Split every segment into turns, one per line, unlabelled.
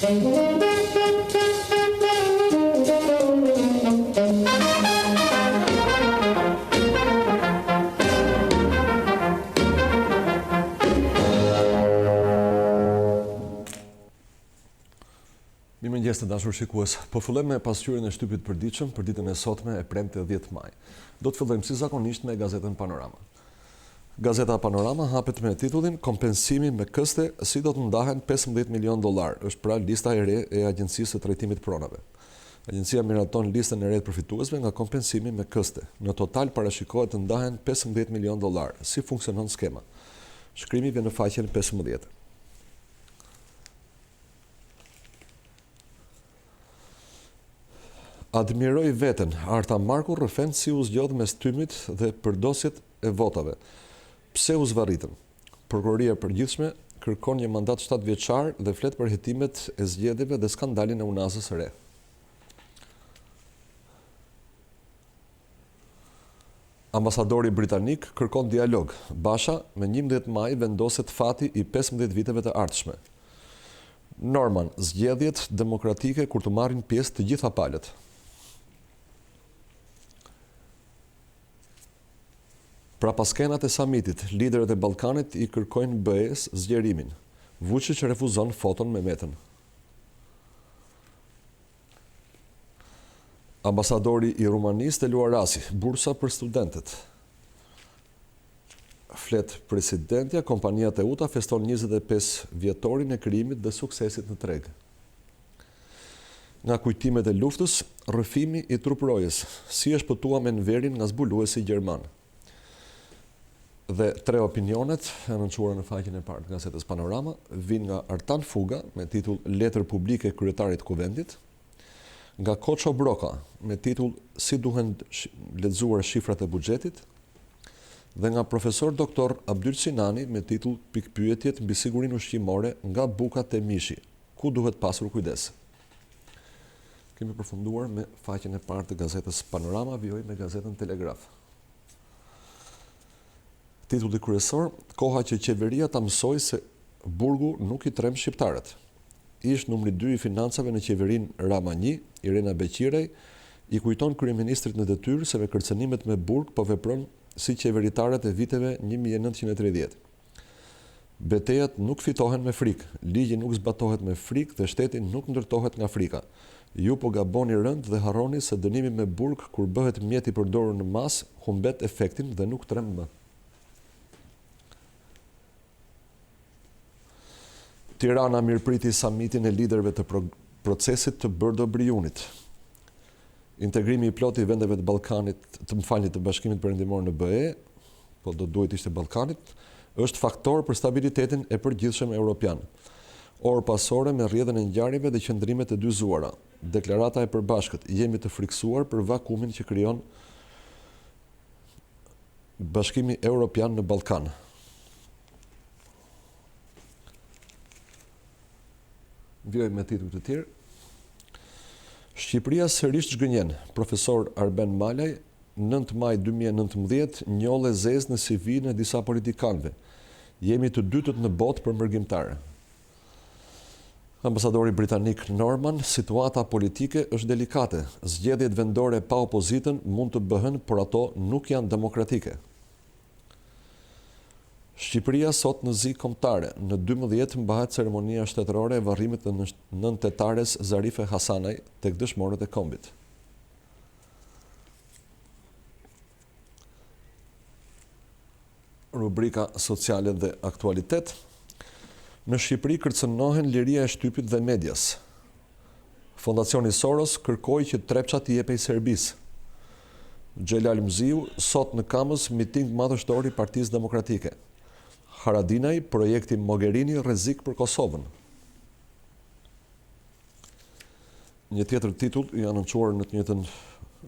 Mirëmëngjes të dashur shikues. Po fillojmë me pasqyrën e shtypit përditshëm për ditën e sotme e premte 10 maj. Do të fillojmë si zakonisht me gazetën Panorama. Gazeta Panorama hapet me titullin Kompensimi me këste, si do të ndahen 15 milion dollar. Është pra lista e re e Agjencisë së Trajtimit Pronave. Agjencia miraton listën e re të përfituesve nga kompensimi me këste. Në total parashikohet të ndahen 15 milion dollar. Si funksionon skema? Shkrimi vjen në faqen 15. Admiroj veten, Arta Marku rrëfen si u zgjodh mes tymit dhe përdosjet e votave. Pse u zvarritën? Prokuroria e Përgjithshme kërkon një mandat 7 vjeçar dhe flet për hetimet e zgjedhjeve dhe skandalin e unazës së re. Ambasadori britanik kërkon dialog. Basha me 11 maj vendoset fati i 15 viteve të ardhshme. Norman, zgjedhjet demokratike kur të marrin pjesë të gjitha palët. Pra pas skenat e samitit, liderët e Ballkanit i kërkojnë BE-s zgjerimin. Vučić refuzon foton me Metën. Ambasadori i Rumanisë Telua Rasi, bursa për studentët. Flet presidentja, kompania Teuta feston 25 vjetorin e krijimit dhe suksesit në treg. Nga kujtimet e luftës, rrëfimi i truprojës, si është pëtua me nverin nga zbuluesi gjerman. Dhe 3 opinionet, e nënquara në faqen e parë të gazetës Panorama, vijnë nga Artan Fuga me titull Letër publike kryetarit kuvendit, nga Koço Broka me titull Si duhen lexuar shifrat e buxhetit, dhe nga profesor doktor Abdyl Sinani me titull Pikpyetjet mbi sigurinë ushqimore nga bukat e mishi, ku duhet pasur kujdes. Kemi përfunduar me faqen e parë të gazetës Panorama, vijoj me gazetën Telegraf. Titulli kryesor, koha që qeveria ta mësoj se burgu nuk i trem shqiptarët. Ish numri 2 i financave në qeverinë Rama 1, Irena Beqirej, i kujton kryeministrit në detyrë se me kërcënimet me burg po vepron si qeveritarët e viteve 1930. Betejat nuk fitohen me frikë, ligji nuk zbatohet me frikë dhe shteti nuk ndërtohet nga frika. Ju po gaboni rënd dhe harroni se dënimi me burg kur bëhet mjet i përdorur në mas, humbet efektin dhe nuk trem më. Tirana mirëpriti samitin e liderëve të procesit të Bërdo-Briunit. Integrimi i plotë i vendeve të Ballkanit, të Bashkimit Perëndimor në BE, po do duhet ishte Ballkanit, është faktor për stabilitetin e përgjithshëm evropian. Orë pasore me rrjedhën e ngjarjeve dhe qëndrimet e dyzuara. Deklarata e përbashkët, jemi të friksuar për vakumin që krijon Bashkimi Evropian në Ballkan. Vjoj me titull të tjerë. Shqipëria sërish zhgënjen. Profesor Arben Malaj, 9 maj 2019, njolle zezë në CV në disa politikanëve. Jemi të dytët në botë për mërgjimtare. Ambasadori britanik Norman, situata politike është delikate. Zgjedhjet vendore pa opozitën mund të bëhen, por ato nuk janë demokratike. Shqipëria sot në zi kombëtare. Në 12 mbahet ceremonia shtetërore e varrimit të nëntetares Zarife Hasanaj tek dëshmorët e kombit. Rubrika Sociale dhe aktualitet. Në Shqipëri kërcënohen liria e shtypit dhe medias. Fondacioni Soros kërkoi që trepça t'i jepej Serbisë. Xhelal Mziu sot në Kamës miting madhështor i Partisë Demokratike. Haradinaj, projekti Mogherini rrezik për Kosovën. Një tjetër titull i anoncuar në të njëjtën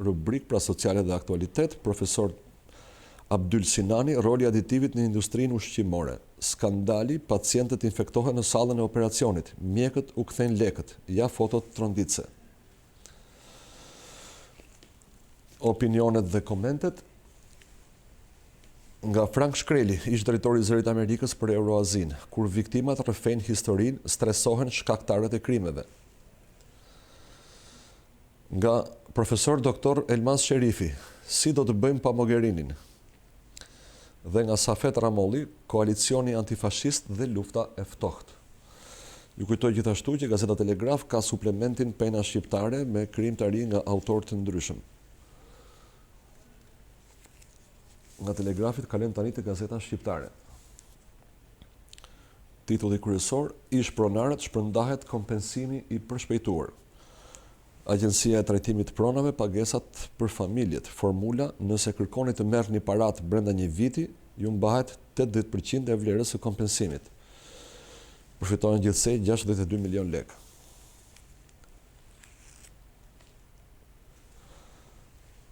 rubrik, pra sociale dhe aktualitet, profesor Abdyl Sinani, roli i aditivit në industrinë ushqimore. Skandali, pacientët infektohen në sallën e operacionit, mjekët u kthejnë lekët, ja fotot tronditse. Opinionet dhe komentet. Nga Frank Shkreli, ish drejtori i Zërit Amerikës për Euroazin, kur viktimat rrëfejnë historinë, stresohen shkaktarët e krimeve. Nga profesor doktor Elmas Sherifi, si do të bëjmë pa Mogherinin? Dhe nga Safet Ramolli, koalicioni antifashist dhe lufta e ftohtë. Ju kujtoj gjithashtu që Gazeta Telegraf ka suplementin Pena shqiptare me krijimtari nga autorë të ndryshëm. Nga Telegrafit kalojmë tani te Gazeta Shqiptare. Titulli kryesor: ish pronarët shpërndahet kompensimi i përshpejtuar. Agjencia e trajtimit pronave, pagesat për familjet. Formula: nëse kërkoni të merrni paratë brenda një viti, ju mbahet 80% e vlerës së kompensimit. Përfitohen gjithsej 62 milion lekë.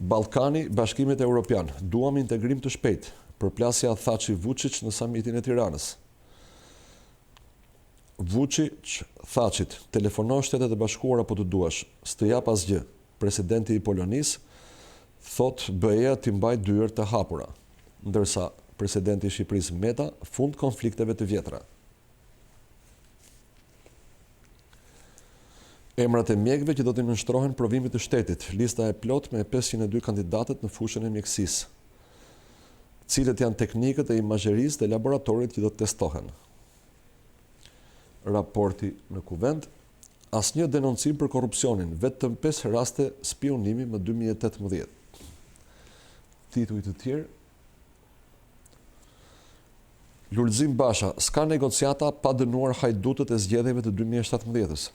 Ballkani, Bashkimet Evropian, duam integrim të shpejtë, përplasja Thaçi Vučić në samitin e Tiranës. Vučić Thaçit, telefono Shtetet e Bashkuara po të duash, s'të jap asgjë. Presidenti i Polonisë thot BE-ja t'i mbaj dyert të hapura, ndërsa presidenti i Shqipërisë Meta fund konflikteve të vjetra. Emrat e mjekëve që do të nënshtrohen provimit të shtetit, lista e plot me 502 kandidatët në fushën e mjekësisë. Cilët janë teknikët e imazherisë dhe laboratorit që do të testohen. Raporti në kuvend, asnjë denoncim për korrupsionin, vetëm 5 raste spionimi më 2018. Titujt të tjerë: Lulzim Basha, s'ka negociata pa dënuar hajdutët e zgjedhjeve të 2017-s.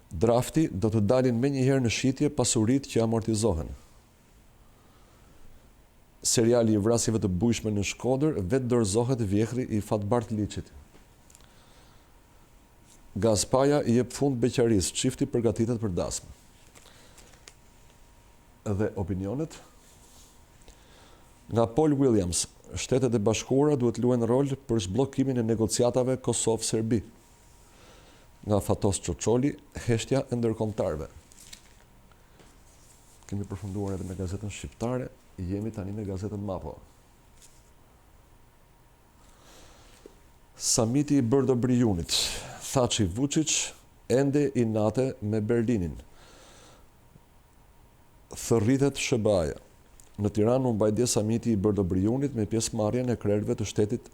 Drafti do të dalin me njëherë në shitje pasuritë që amortizohen. Seriali i vrasjeve të bujshme në Shkodër vetë dorëzohet vjehri i Fatbart Liçit. Gazpaja i jep fund beqarisë, çifti përgatitet për dasmë. Dhe opinionet. Nga Paul Williams, Shtetet e Bashkuara duhet luajnë rol për zhbllokimin e negociatave Kosovë-Serbi. Nga Fatos Çoçoli, heshtja e ndërkombëtarëve. Kemi përfunduar edhe me Gazetën Shqiptare, jemi tani me Gazetën Mapo. Samiti i Bërdo-Briunit, Thaçi Vučić ende i nate me Berlinin. Thërritet SBA-ja. Në Tiranë u mbajtje samiti i Bërdo-Briunit me pjesëmarrjen e krerëve të shtetit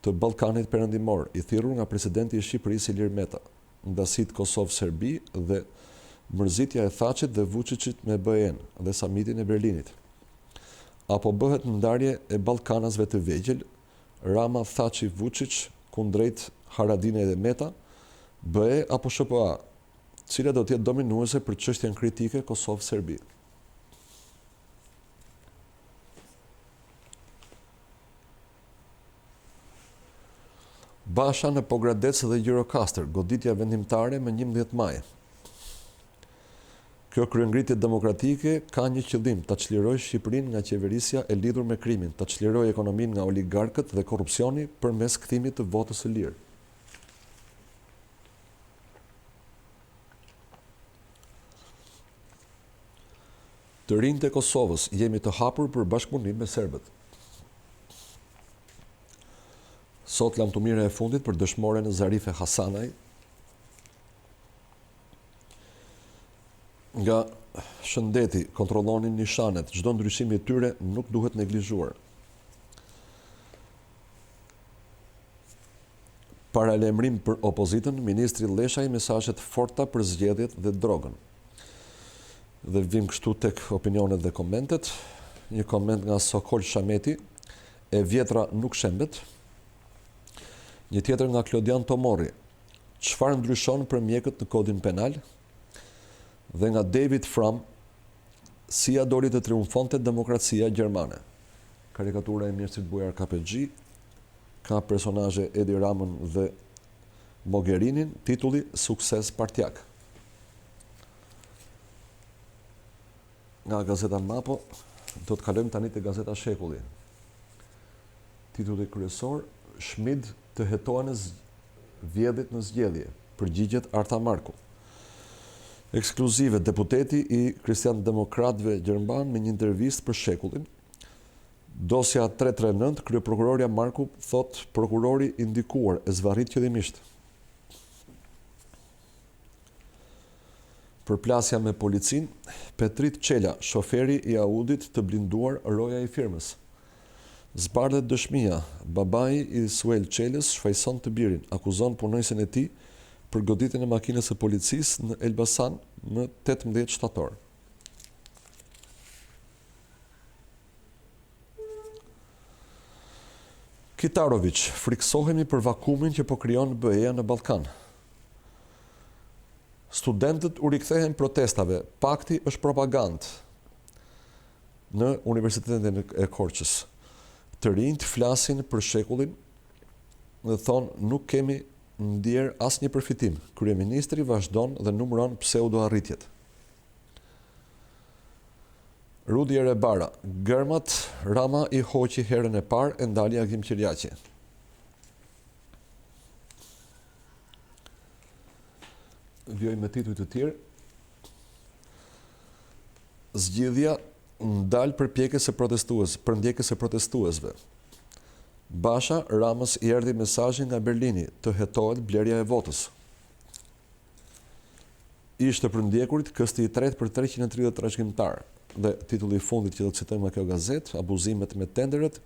të Ballkanit Perëndimor, i thirrur nga presidenti i Shqipërisë Ilir Meta. Ndasit Kosovë-Serbi dhe mërzitja e Thaçit dhe Vučićit me BE-n dhe samitin e Berlinit. Apo bëhet ndarje e Ballkanasve të vegjël, Rama, Thaçi, Vučić kundrejt Haradine dhe Meta, BE apo SBA, cila do të jetë dominuese për çështjen kritike Kosovë-Serbi. Basha në Pogradec dhe Eurocaster, goditja vendimtare më 11 maj. Kjo kryengritje demokratike ka një qëllim, ta çlirojë Shqipërinë nga qeverisja e lidhur me krimin, ta çlirojë ekonominë nga oligarkët dhe korrupsioni përmes kthimit të votës së lirë. Të rinjtë e Kosovës, jemi të hapur për bashkëpunim me serbët. Sot lamtumira e fundit për dëshmoren Zarife Hasanaj. Nga Shëndeti, kontrollonin nishanet, çdo ndryshim i tyre nuk duhet neglizhuar. Paralajmërim për opozitën, ministri Leshaj mesazhet forta për zgjedhjet dhe drogën. Dhe vim kështu tek opinionet dhe komentet. Një koment nga Sokol Shameti, e vjetra nuk shembet. Një tjetër nga Klodian Tomori, çfarë ndryshon për mjekët në kodin penal? Dhe nga David Fram, si ja doli të triumfonte demokracia gjermane. Karikatura e ministrit Bujar KPG, ka personazhe Edi Ramën dhe Mogherinin, titulli Sukses partjak. Nga Gazeta Mapo, do të kalojmë tani te Gazeta Shekulli. Titulli kryesor: Schmid të hetohen vjedhit në zgjedhje, përgjigjet Arta Marku. Ekskluzive, deputeti i Krishtian Demokratëve Gjerman me një intervistë për Shekullin, Dosja 339, kryeprokurorja Marku thot prokurori i ndikuar e zvarrit qëllimisht. Përplasja me policin, Petrit Qela, shoferi i Audit të blinduar roja i firmës. Zbardhet dëshmia, babai i Suel Qelës shfaqson të birin, akuzon punojësin e tij për goditjen e makinës së policisë në Elbasan në 18 shtator. Kitarović, friksohemi për vakumin që po krijon BE-ja në Ballkan. Studentët u rikthehen protestave, pakti është propagandë në Universitetin e Korçës. Të rinjt flasin për shekullin dhe thonë nuk kemi ndjer asnjë përfitim. Kryeministri vazhdon dhe numëron pseudo-arritjet. Rudi Erebara, gërmat Rama i hoqi herën e parë e ndali Agim Qiriaqi. Vjoj me tituj të tjerë. Zgjidhja ndal për ndjekjes së protestuesve. Basha Ramës i erdhi mesazhi nga Berlini të hetohet blerja e votës. Ishte për ndjekurit kësti i tretë për 330 trashëgimtar. Dhe titulli i fundit që do të citojmë nga kjo gazet, abuzimet me tenderet,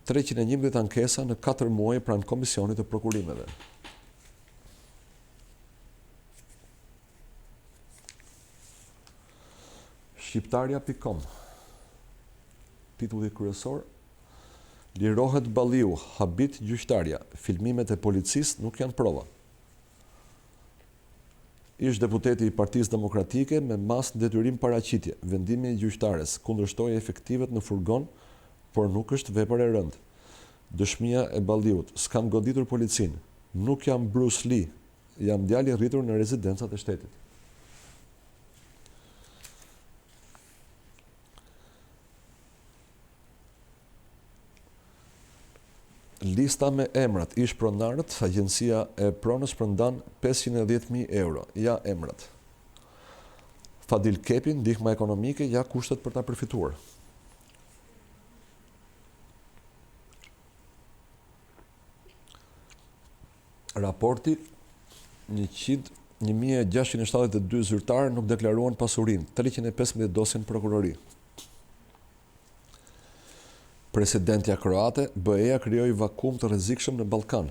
311 ankesa në 4 muaj pranë Komisionit të Prokurimeve. Shqiptarja.com. Titulli kryesor: Lirohet Balliu, habit gjyqtarja, filmimet e policisë nuk janë prova. Ish deputeti i Partisë Demokratike me mas detyrim paraqitje, vendimi i gjyqtares kundërshtoi efektivet në furgon, por nuk është vepër e rëndë. Dëshmia e Balliut, s'kam goditur policin, nuk jam Bruce Lee, jam djali rritur në rezidencat e shtetit. Lista me emrat, ish pronarët, agjencia e pronës përndan 510.000 euro, ja emrat. Fadil Kepi, ndihma ekonomike, ja kushtet për ta përfituar. Raporti 1672 zyrtarë nuk deklaruan pasurin, 315 dosjen prokurori. Presidentja kroate, BE-ja krijoi vakum të rrezikshëm në Ballkan.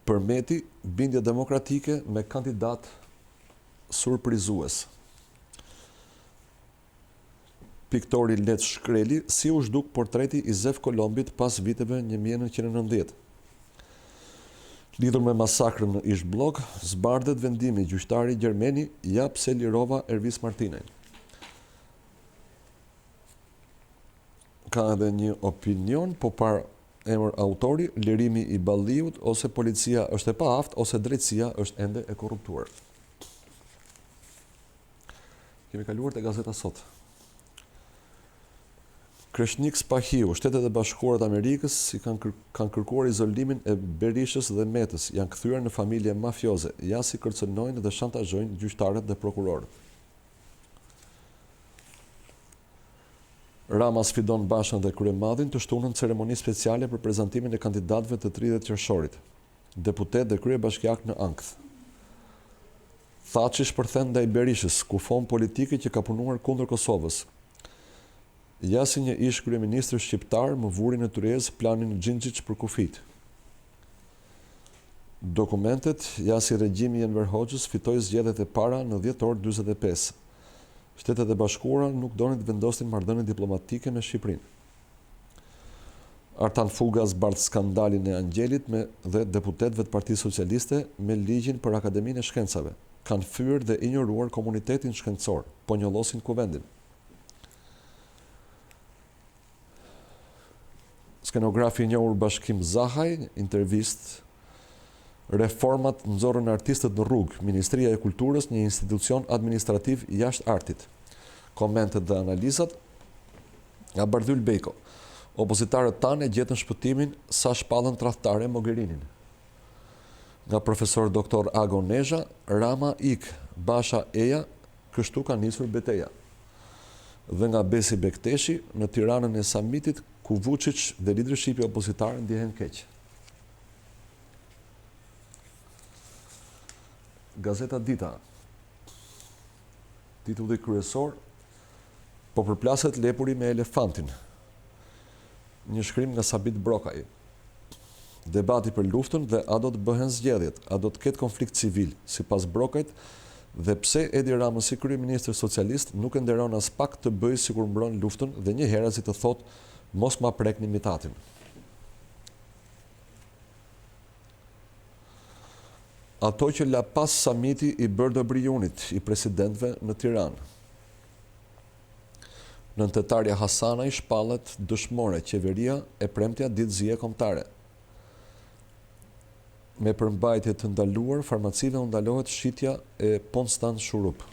Përmeti, bindje demokratike me kandidat surprizues. Piktori Let Shkreli, si u zhduk portreti i Zef Kolombit pas viteve 1990. Lidhur me masakrën në Ishblok, zbardhet vendimi gjyqtari gjermeni ja pse lirova Ervis Martinajn. Ka edhe një opinion, po par emër autori, lirimi i Balliut, ose policia është e paaft, ose drejtësia është ende e korruptuar. Kemi kaluar te Gazeta sot. Kreshnik Spahiu, Shtetet e Bashkuara të Amerikës kanë kërkuar izolimin e Berishës dhe Metës, janë kthyer në familje mafioze, ja si kërcënojnë dhe shantazhojnë gjyqtarët dhe prokurorët. Rama sfidon Bashën dhe Kryemadhin të shtunën ceremoni speciale për prezantimin e kandidatëve të 30 qershorit. Deputet dhe kryebashkiak në Ankth. Thaçi shpërthen ndaj Berishës, kufon politike që ka punuar kundër Kosovës. Ja si një ish kryeministër shqiptar më vuri në Tyrezë planin Xhinxhiç për kufit. Dokumentet, ja si regjimi i Enver Hoxhës fitoi zgjedhjet e para në dhjetor 45. Shtetet e Bashkuara nuk donin të vendosin marrëdhënie diplomatike me Shqipërinë. Artan Fuga zbardh skandalin e Angjelit dhe deputetëve të Partisë Socialiste me ligjin për Akademinë e Shkencave. Kanë fyer dhe injoruar komunitetin shkencor, po njollosin kuvendin. Skenografi i njohur Bashkim Zahaj, intervistë: Reformat nxorën artistët në rrugë, Ministria e Kulturës një institucion administrativ jashtë artit. Komentet dhe analizat nga Bardhyl Bejko. Opozitarët tanë gjetën shpëtimin sa shpallën tradhtare Mogherinin. Nga profesor doktor Ago Nezha, Rama ik, Basha eja, kështu ka nisur beteja. dhe nga Besi Bekteshi në Tiranën e samitit ku Vučić dhe lidershipi opozitar ndihen keq. Gazeta Dita. Titulli kryesor: Po përplaset lepuri me elefantin. Një shkrim nga Sabit Brokaj. Debati për luftën dhe a do të bëhen zgjedhjet, a do të ketë konflikt civil, sipas Brokajt, dhe pse Edi Rama si kryeministër socialist nuk e nderon as pak të bëjë sikur mbron luftën dhe një herazi të thotë mos ma prekni mitatin. Ato që la pas samiti i Bërdo Briunit i presidentëve në Tiranë. Nëntetarja Hasanaj shpallet dëshmore, qeveria e premtja ditë zije kombëtare. Me përmbajtje të ndaluar, farmacive u ndalohet shitja e Ponstan Shurup.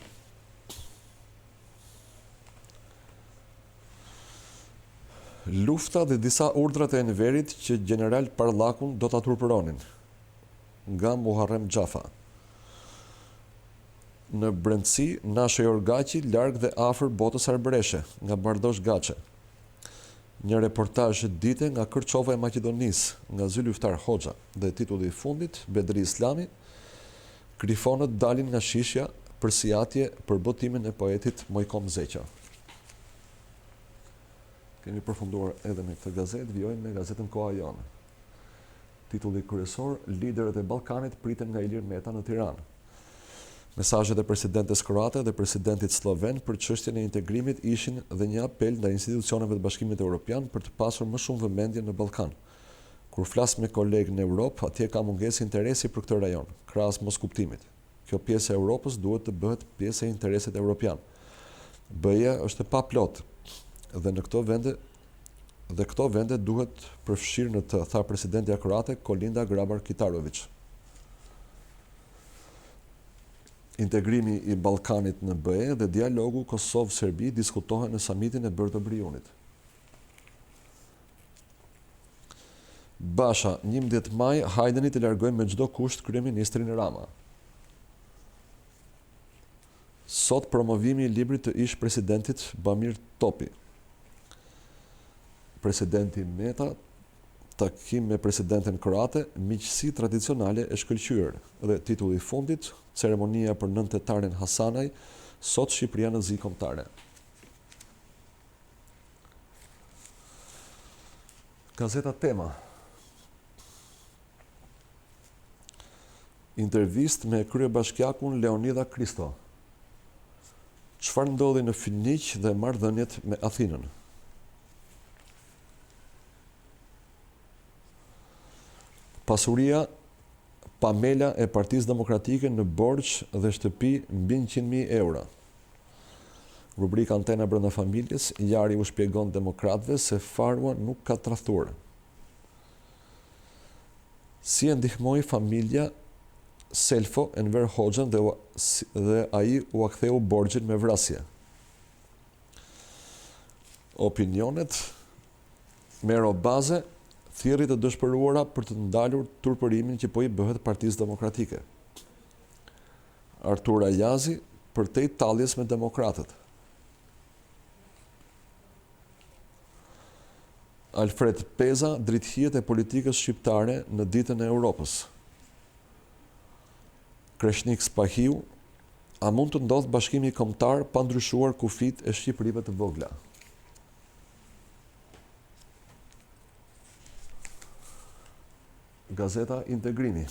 Lufta dhe disa urdhrat e Enverit që general Parlakun do ta turpëronin. Nga Muharrem Xhafa. Në brendësi, Nashe Jorgaqi larg dhe afër botës arbëreshe, nga Bardosh Gaçe. Një reportazh dite nga Kërçova e Maqedonisë, nga zyluftar Hoxha, dhe titulli i fundit, Bedri Islami, Krifonët dalin nga shishja për sijatje për botimin e poetit Mojkom Zeqa. Kemi përfunduar edhe me këtë gazetë, vijojmë me gazetën Koha Jonë. Titulli kryesor: Liderët e Ballkanit priten nga Ilir Meta në Tiranë. Mesazhet e presidentes kroate dhe presidentit sloven për çështjen e integrimit ishin dhe një apel ndaj institucioneve të Bashkimit Evropian për të pasur më shumë vëmendje në Ballkan. Kur flas me kolegë në Europë, atje ka mungesë interesi për këtë rajon, krahas mos kuptimit. Kjo pjesë e Europës duhet të bëhet pjesë e interesit evropian. BE-ja është e paplot dhe në këto vende duhet përfshirë në të, tha presidentja kroate Kolinda Grabar Kitarović. Integrimi i Ballkanit në BE dhe dialogu Kosovë-Serbi diskutohen në samitin e Bërdo Briunit. Basha, 11 maj, hajdeni të largojmë me çdo kusht kryeministrin Rama. Sot promovimi i librit të ish presidentit Bamir Topi. Presidenti Meta, takim me presidenten kroate, miqësi tradicionale e shkëlqyer, dhe titulli i fundit, ceremonia për nëntetaren Hasanaj, sot Shqipëria në zi kombëtare. Gazeta Tema. Intervist me kryebashkiakun Leonida Kristo. Çfarë ndodhi në Finiq dhe marrëdhëniet me Athinën? Pasuria Pamela e Partisë Demokratike në borxh dhe shtëpi mbi 100.000 euro. Rubrika Antena brenda familjes, Jari u shpjegon demokratëve se Farua nuk ka tradhtuar. Si e ndihmoi familja Selfo Enver Hoxhën dhe ai u aktheu borxhin me vrasje. Opinionet Mero Baze, thirrje të dëshpëruara për të ndalur turpërimin që po i bëhet Partisë Demokratike. Artur Ajazi, përtej talljes me demokratët. Alfred Peza, drithijet e politikës shqiptare në ditën e Europës. Kreshnik Spahiu, a mund të ndodhë bashkimi kombëtar pa ndryshuar kufit e Shqipërive të vogla? Gazeta Integrimi.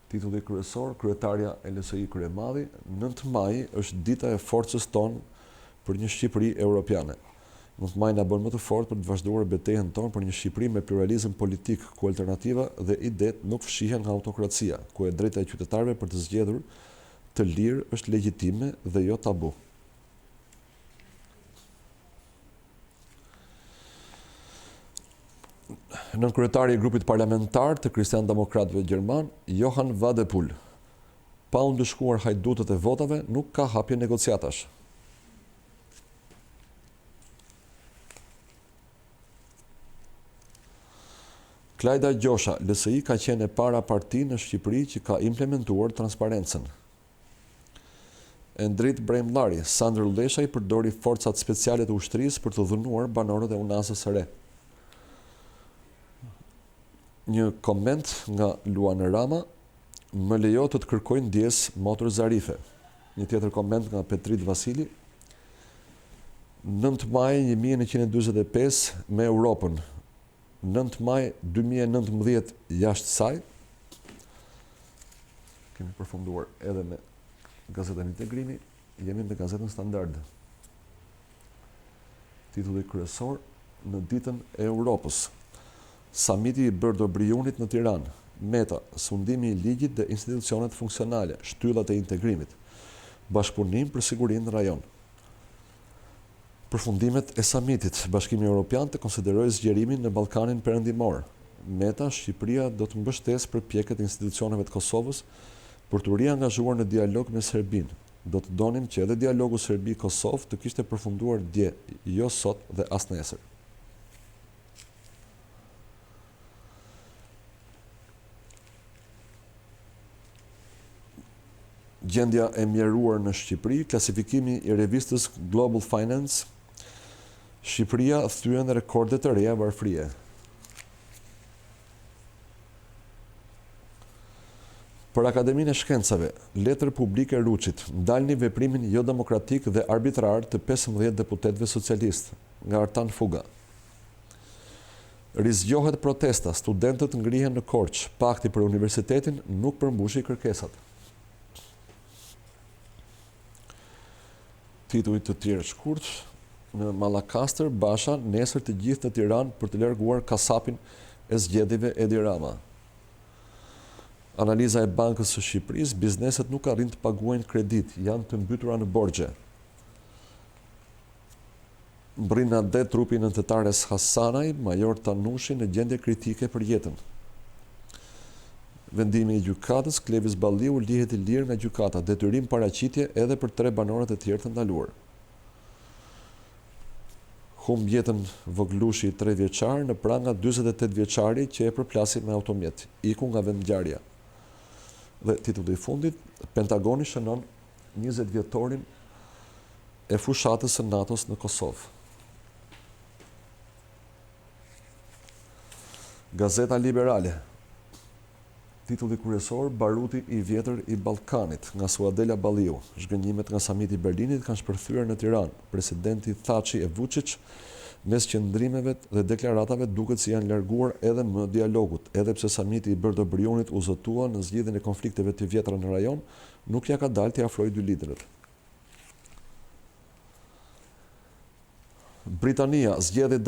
Titulli kryesor: Kryetarja e LSI Kryemadhi, 9 maj është dita e forcës tonë për një Shqipëri europiane. 9 maj na bën më të fortë për të vazhduar betejën tonë për një Shqipëri me pluralizëm politik, ku alternativa dhe idet nuk fshihen nga autokracia, ku e drejta e qytetarëve për të zgjedhur të lirë është legjitime dhe jo tabu. Nënkryetari i grupit parlamentar të Kristian-Demokratëve Gjerman, Johan Wadepool, pa u ndëshkuar hajdutët e votave, nuk ka hapje negociatash. Klajda Gjosha, LSI ka qenë e para parti në Shqipëri që ka implementuar transparencën. E ndrit brejmllari, Sandër Leshaj përdori forcat speciale të ushtrisë për të dhunuar banorët e UNAS-së së re. Një koment nga Luan Rama, më lejo të kërkoj ndjes motor Zarife. Një tjetër koment nga Petrit Vasili, 9 maj 1945 me Europën, 9 maj 2019 jashtë saj. Kemi përfunduar edhe me Gazetën Integrimi, jemi me Gazetën Standard. Titulli kryesor, në ditën e Europës. Samiti i Bërdo Briunit në Tiranë, meta, sundimi i ligjit dhe institucionet funksionale, shtyllat e integrimit, bashkëpunim për sigurinë në rajon. Përfundimet e samitit, Bashkimi Evropian të konsiderojë zgjerimin në Ballkanin Perëndimor. Meta, Shqipëria do të mbështesë përpjekjet e institucioneve të Kosovës për të riangazhuar në dialog me Serbinë. Do të donim që edhe dialogu Serbi-Kosovë të kishte përfunduar dje, jo sot dhe as nesër. Gjendja e mjeruar në Shqipëri, klasifikimi i revistës Global Finance, Shqipëria thyen rekorde të reja varfërie. Për Akademinë e Shkencave, letër publike Ruçit, ndalni veprimin jo demokratik dhe arbitrar të 15 deputetëve socialistë, nga Artan Fuga. Rizgjohet protesta, studentët ngrihen në Korçë, pakti për universitetin nuk përmbushi kërkesat. Titujt të tjerë shkurt, në Mallakastër, Basha, nesër të gjithë në Tiranë për të larguar kasapin e zgjedhjeve Edi Rama. Analiza e Bankës së Shqipërisë, bizneset nuk arrin të paguajnë kredit, janë të mbytura në borxhe. Mbrin ande trupi nëntëtares Hasanaj, major Tanushi në gjendje kritike për jetën. Vendimi i gjykatës, Klevis Balliu lihet i lirë nga gjykata, detyrim paraqitje edhe për 3 banorët e tjerë të ndaluar. Humb jetën Voglushi 3 vjeçar në pranga 48 vjeçari që e përplasi me automjet, iku nga vendngjarja. Dhe titulli i fundit, Pentagoni shënon 20 vjetorin e fushatës së NATO-s në Kosovë. Gazeta Liberale. Titulli kryesor, Baruti i vjetër i Ballkanit, nga Suadela Balliu. Zhgënjimet nga samiti i Berlinit kanë shpërthyer në Tiranë. Presidenti Thaçi e Vučić, mes qëndrimeve dhe deklaratave duket si janë larguar edhe më dialogut, edhe pse samiti i Bërdo Briunit u zotua në zgjidhjen e konflikteve të vjetra në rajon, nuk ja ka dalë të afrojë dy liderët. Britania zgjedhje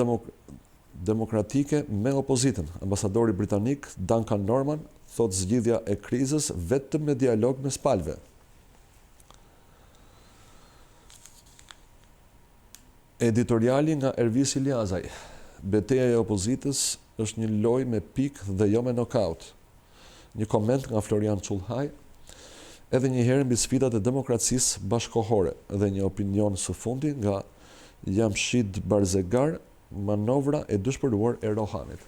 demokratike me opozitën. Ambasadori britanik Duncan Norman thot zgjidhja e krizës vetëm me dialog mes palëve. Editoriali nga Ervis Iliazaj. Betejë e opozitës është një lojë me pikë dhe jo me nokaut. Një koment nga Florian Çullhaj. Edhe një herë mbi sfidat e demokracisë bashkohore dhe një opinion së fundi nga Jamshid Barzegar, manovra e dëshpëruar e Rohanit.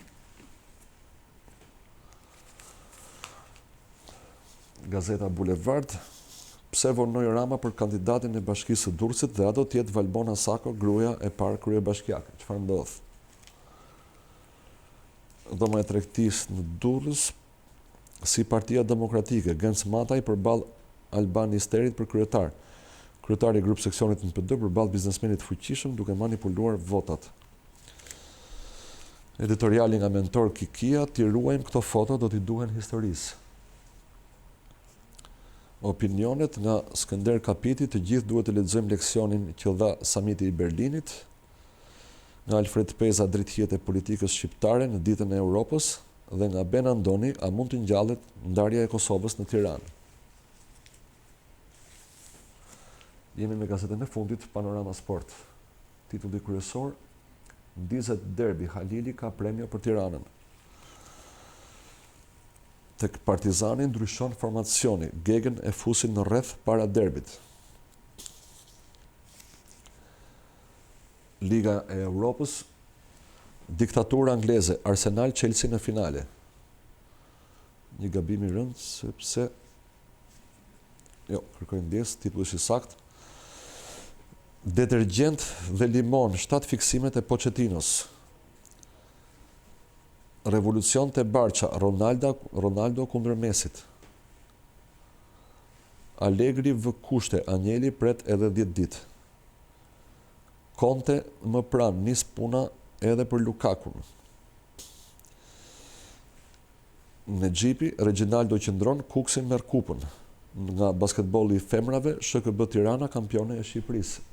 Gazeta Bulevard, pse vonoi Rama për kandidatin e Bashkisë së Durrësit dhe ato të jetë Valbona Sako, gruaja e parë kryebashkiake. Çfarë ndodh? Dhoma e Tregtisë në Durrës, si Partia Demokratike, Gens Mataj përballë Albani Sterit për kryetar. Kryetari i grup seksionit në PD përballë biznesmenit fuqishëm duke manipuluar votat. Editoriali nga Mentor Kikia, ti ruajmë këto foto, do t'i duhen historisë. Opinionet nga Skënder Kapiti, të gjithë duhet të lexojmë leksionin që dha samiti i Berlinit. Nga Alfred Peza, drejtëhiet e politikës shqiptare në ditën e Europës, dhe nga Ben Andoni, a mund të ngjallet ndarja e Kosovës në Tiranë. Jemi me gazetën e fundit, Panorama Sport. Titulli kryesor, Dizet derbi, Halili ka premio për Tiranën. Tek Partizani ndryshon formacioni, Gegën e fusin në rreth para derbit. Liga e Europës, diktatura angleze, Arsenal Chelsea në finale. Një gabim i rënd sepse Jo, kërkoj ndjes, titulli është i saktë. Detergjent dhe limon, 7 fiksimet e Pochettinos. Revolucion te Barça, Ronaldo kundër Mesit. Allegri vë kushte, Anjeli pret edhe 10 ditë. Conte më pranë, nis puna edhe për Lukakun. Në Gjipi, Reginaldo qëndron, Kuksi merr kupën. Nga basketbolli i femrave, SHKB Tirana kampione e Shqipërisë.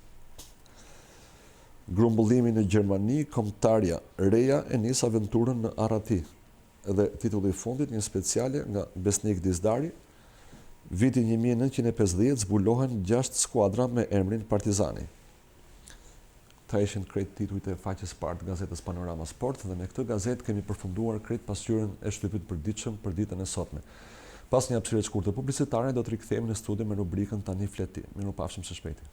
Grumbullimi në Gjermani, kombëtarja Reja e nis aventurën në Arati. Dhe titulli i fundit, një speciale nga Besnik Dizdari. Viti 1950 zbulohen 6 skuadra me emrin Partizani. Ta ishin krejt titujt e faqes parë të gazetës Panorama Sport dhe me këtë gazetë kemi përfunduar krejt pasqyrën e shtypit përditshëm për ditën e sotme. Pas një hapësire të shkurtër publicitare do të rikthehemi në studio me rubrikën Tani fleti. Mirupafshim së shpejti.